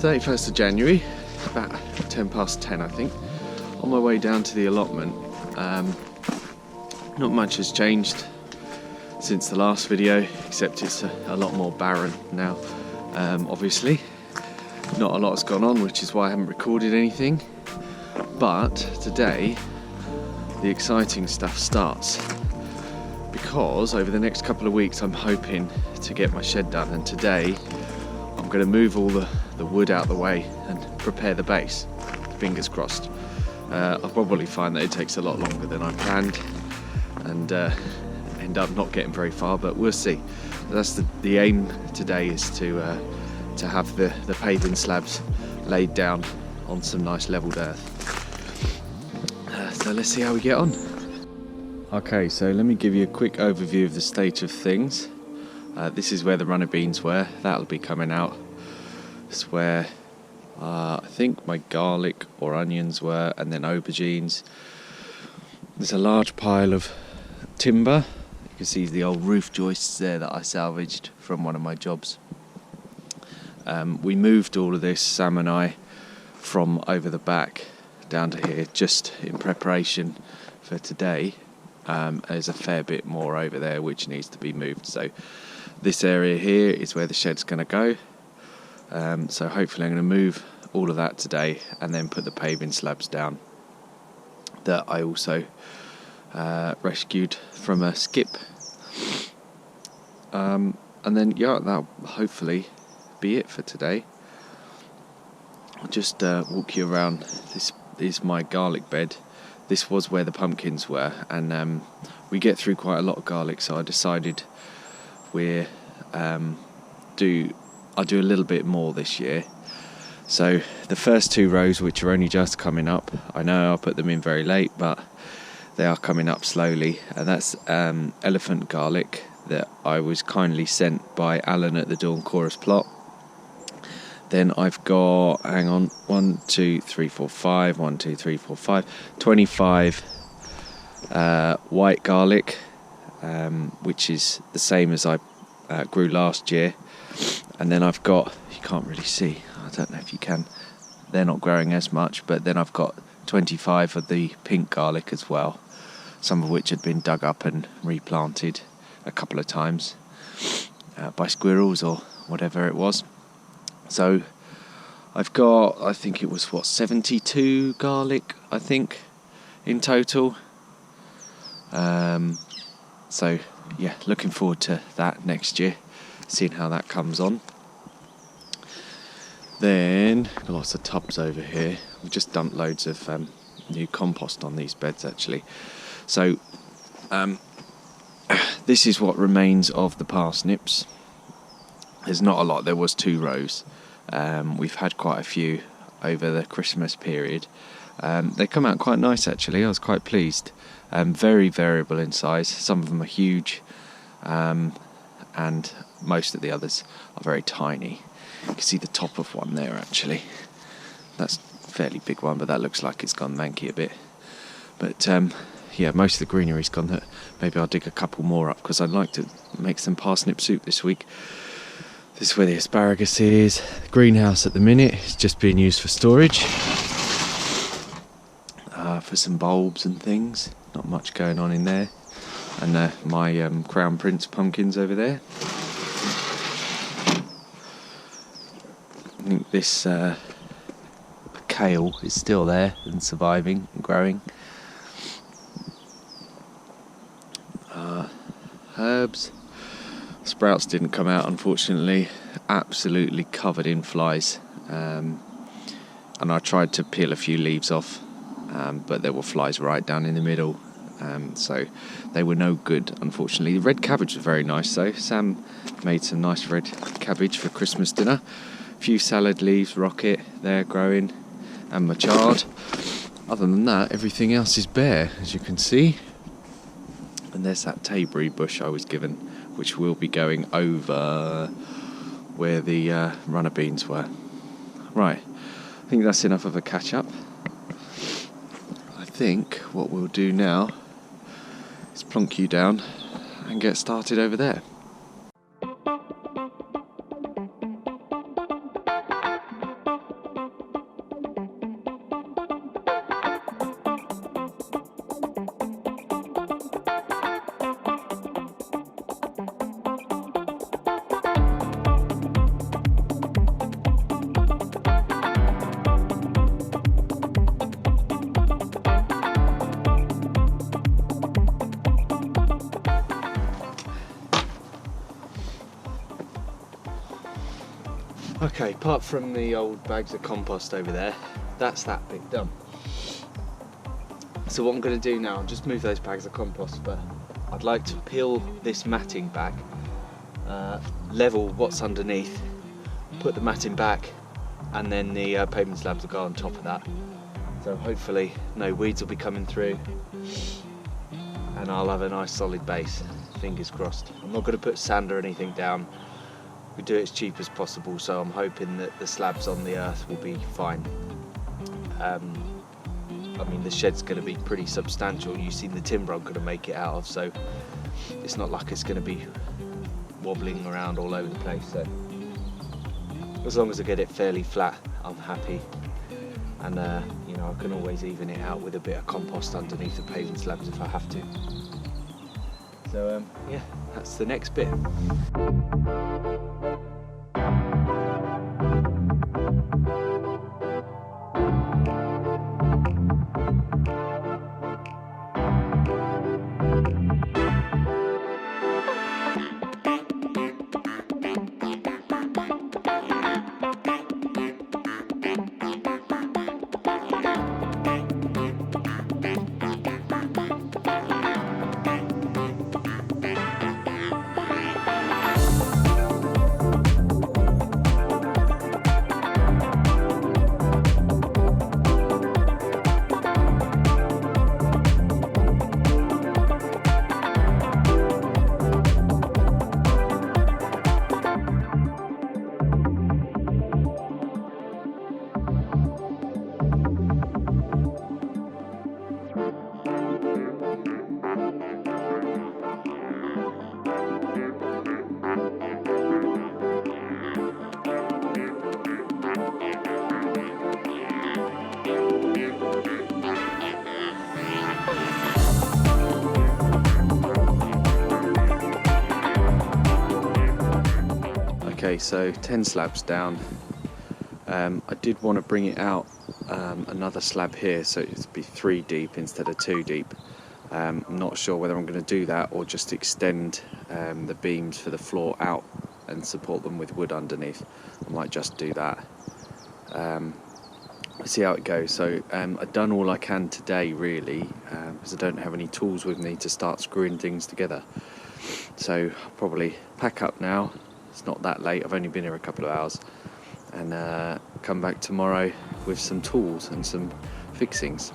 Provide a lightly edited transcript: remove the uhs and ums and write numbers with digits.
31st of January, about 10 past 10 I think, on my way down to the allotment. Not much has changed since the last video, except it's a lot more barren now. Obviously, not a lot has gone on, which is why I haven't recorded anything. But today, the exciting stuff starts, because over the next couple of weeks I'm hoping to get my shed done, and today I'm going to move all the wood out of the way and prepare the base. Fingers crossed. I'll probably find that it takes a lot longer than I planned and end up not getting very far, but we'll see. That's the aim today, is to have the paving slabs laid down on some nice levelled earth. So let's see how we get on. Okay, so let me give you a quick overview of the state of things. This is where the runner beans were. That'll be coming out. It's where I think my garlic or onions were, and then aubergines. There's a large pile of timber. You can see the old roof joists there that I salvaged from one of my jobs. We moved all of this, Sam and I, from over the back down to here just in preparation for today. There's a fair bit more over there which needs to be moved, so this area here is where the shed's going to go. So hopefully I'm going to move all of that today and then put the paving slabs down that I also rescued from a skip. And then that'll hopefully be it for today. I'll just walk you around. This is my garlic bed. This was where the pumpkins were, and we get through quite a lot of garlic, so I decided I'll do a little bit more this year. So the first two rows, which are only just coming up, I know I'll put them in very late, but they are coming up slowly, and that's elephant garlic that I was kindly sent by Alan at the Dawn Chorus plot. Then I've got, 25 white garlic, which is the same as I grew last year. And then I've got, you can't really see, I don't know if you can, they're not growing as much, but then I've got 25 of the pink garlic as well, some of which had been dug up and replanted a couple of times by squirrels or whatever it was. So I've got, I think it was 72 garlic, I think, in total. So yeah, looking forward to that next year, seeing how that comes on. Then lots of tubs over here. We've just dumped loads of new compost on these beds actually. So this is what remains of the parsnips. There's not a lot. There was 2 rows. We've had quite a few over the Christmas period. They come out quite nice actually. I was quite pleased. Very variable in size. Some of them are huge, and most of the others are very tiny. You can see the top of one there actually. That's a fairly big one, but that looks like it's gone manky a bit. But yeah, most of the greenery's gone. Maybe I'll dig a couple more up, because I'd like to make some parsnip soup this week. This is where the asparagus is. The greenhouse at the minute is just being used for storage, for some bulbs and things. Not much going on in there. And my Crown Prince pumpkins over there. I think this kale is still there and surviving and growing. Herbs. Sprouts didn't come out, unfortunately. Absolutely covered in flies. And I tried to peel a few leaves off, but there were flies right down in the middle. So they were no good, unfortunately. The red cabbage was very nice though. Sam made some nice red cabbage for Christmas dinner. A few salad leaves, rocket there growing, and my chard. Other than that, everything else is bare, as you can see. And there's that tayberry bush I was given, which will be going over where the runner beans were. Right, I think that's enough of a catch up. I think what we'll do now is plonk you down and get started over there. Okay, apart from the old bags of compost over there, that's that bit done. So what I'm going to do now, I'll just move those bags of compost, but I'd like to peel this matting back, level what's underneath, put the matting back, and then the pavement slabs will go on top of that. So hopefully no weeds will be coming through and I'll have a nice solid base, fingers crossed. I'm not going to put sand or anything down. We do it as cheap as possible, so I'm hoping that the slabs on the earth will be fine. I mean, the shed's going to be pretty substantial. You've seen the timber I'm going to make it out of, so it's not like it's going to be wobbling around all over the place. So as long as I get it fairly flat, I'm happy. And you know, I can always even it out with a bit of compost underneath the paving slabs if I have to. So yeah, that's the next bit. Okay, so 10 slabs down. I did want to bring it out another slab here, so it'd be 3 deep instead of 2 deep. I'm not sure whether I'm going to do that or just extend the beams for the floor out and support them with wood underneath. I might just do that. Let's see how it goes. So I've done all I can today really, because I don't have any tools with me to start screwing things together. So I'll probably pack up now. It's not that late, I've only been here a couple of hours, and come back tomorrow with some tools and some fixings.